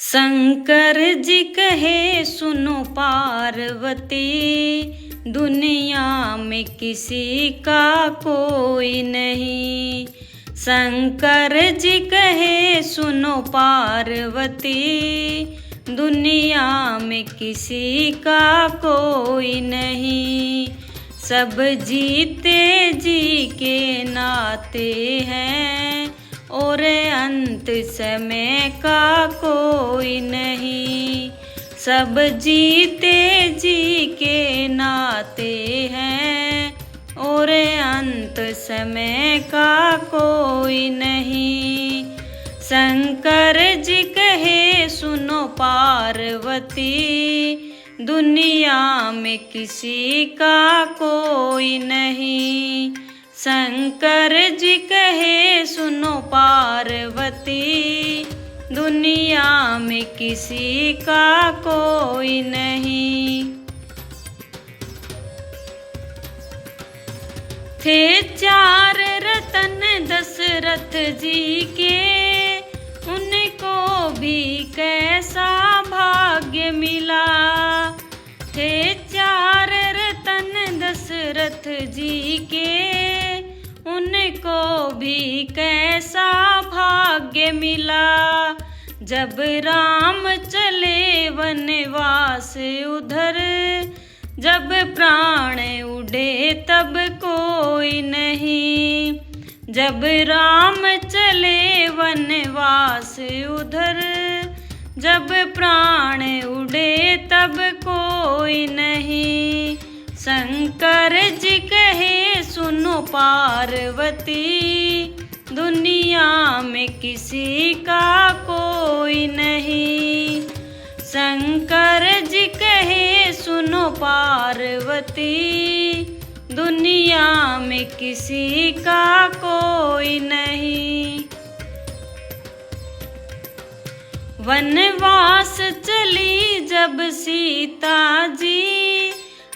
शंकर जी कहे सुनो पार्वती, दुनिया में किसी का कोई नहीं। शंकर जी कहे सुनो पार्वती, दुनिया में किसी का कोई नहीं। सब जीते जी के नाते हैं और अंत समय का कोई नहीं। सब जीते जी के नाते हैं और अंत समय का कोई नहीं। शंकर जी कहे सुनो पार्वती, दुनिया में किसी का कोई नहीं। शंकर जी कहे सुनो पार्वती, दुनिया में किसी का कोई नहीं। थे चार रतन दशरथ जी के, उनको भी कैसा भाग्य मिला। थे चार रतन दशरथ जी के, उनको भी कैसा भाग्य मिला। जब राम चले वनवास उधर, जब प्राण उड़े तब कोई नहीं। जब राम चले वनवास उधर, जब प्राण उड़े तब कोई नहीं। शंकर जी कहे सुनो पार्वती, दुनिया में किसी का कोई नहीं। शंकर जी कहे सुनो पार्वती, दुनिया में किसी का कोई नहीं। वनवास चली जब सीता जी,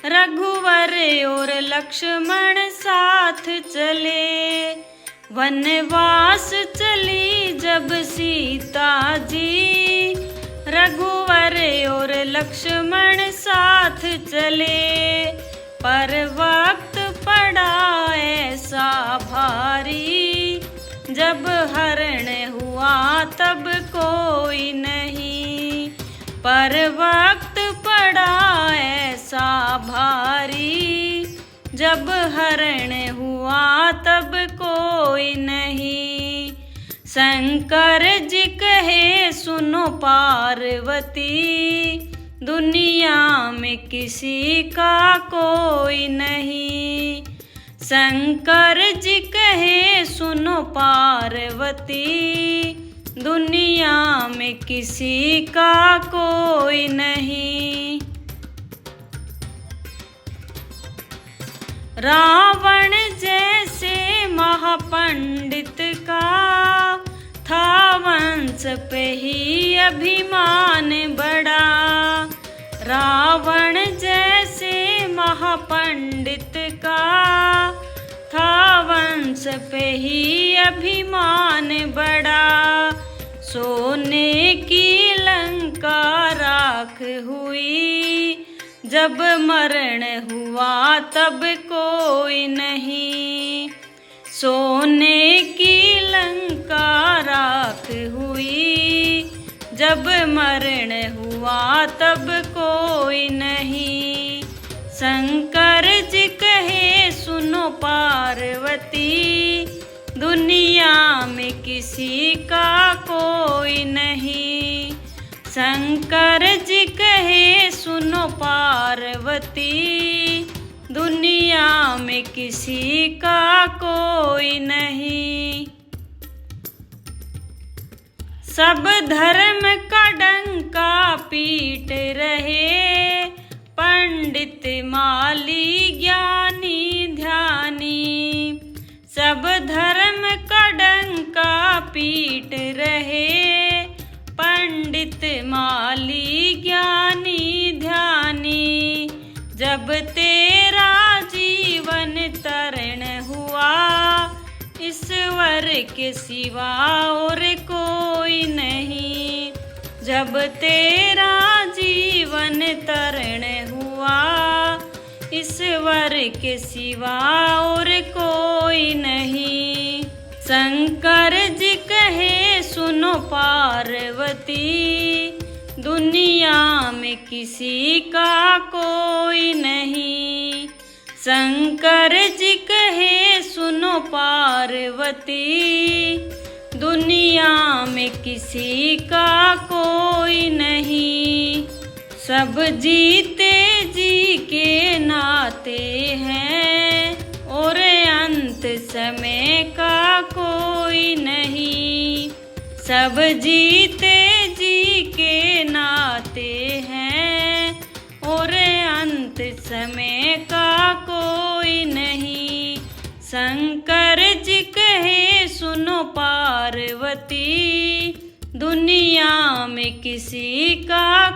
रघुवर और लक्ष्मण साथ चले। वनवास चली जब सीता जी, रघुवर और लक्ष्मण साथ चले। पर वक्त पड़ा ऐसा भारी, जब हरण हुआ तब कोई नहीं। पर वक्त पड़ा ऐसा भारी, जब हरण हुआ तब कोई नहीं। शंकर जी कहे सुनो पार्वती, दुनिया में किसी का कोई नहीं। शंकर जी कहे सुनो पार्वती, दुनिया में किसी का कोई नहीं। रावण जैसे महापंडित का, था वंश पे ही अभिमान बड़ा। रावण जैसे महापंडित का, था वंश पे ही अभिमान बड़ा। सोने की लंका राख हुई, जब मरण हुआ तब कोई नहीं। सोने की लंका राख हुई, जब मरण हुआ तब कोई नहीं। शंकर जी कहे सुनो पार्वती, दुनिया में किसी का कोई नहीं। शंकर जी कहे सुनो पार्वती, दुनिया में किसी का कोई नहीं। सब धर्म का डंका पीट रहे, पंडित माली ज्ञानी ध्यानी। सब धर्म का डंका पीट रहे, पंडित माली ज्ञानी ध्यानी। जब तेरा जीवन तरण हुआ, ईश्वर के सिवा और कोई नहीं। जब तेरा जीवन तरण हुआ, ईश्वर के सिवा और कोई नहीं। शंकर जी कहे सुनो पार्वती, दुनिया में किसी का कोई नहीं। शंकर जी कहे सुनो पार्वती, दुनिया में किसी का कोई नहीं। सब जीते जी के नाते हैं, और अंत समय का कोई नहीं। सब जीते जी के नाते हैं, और अंत समय का कोई नहीं। शंकर जी कहे सुनो पार्वती, दुनिया में किसी का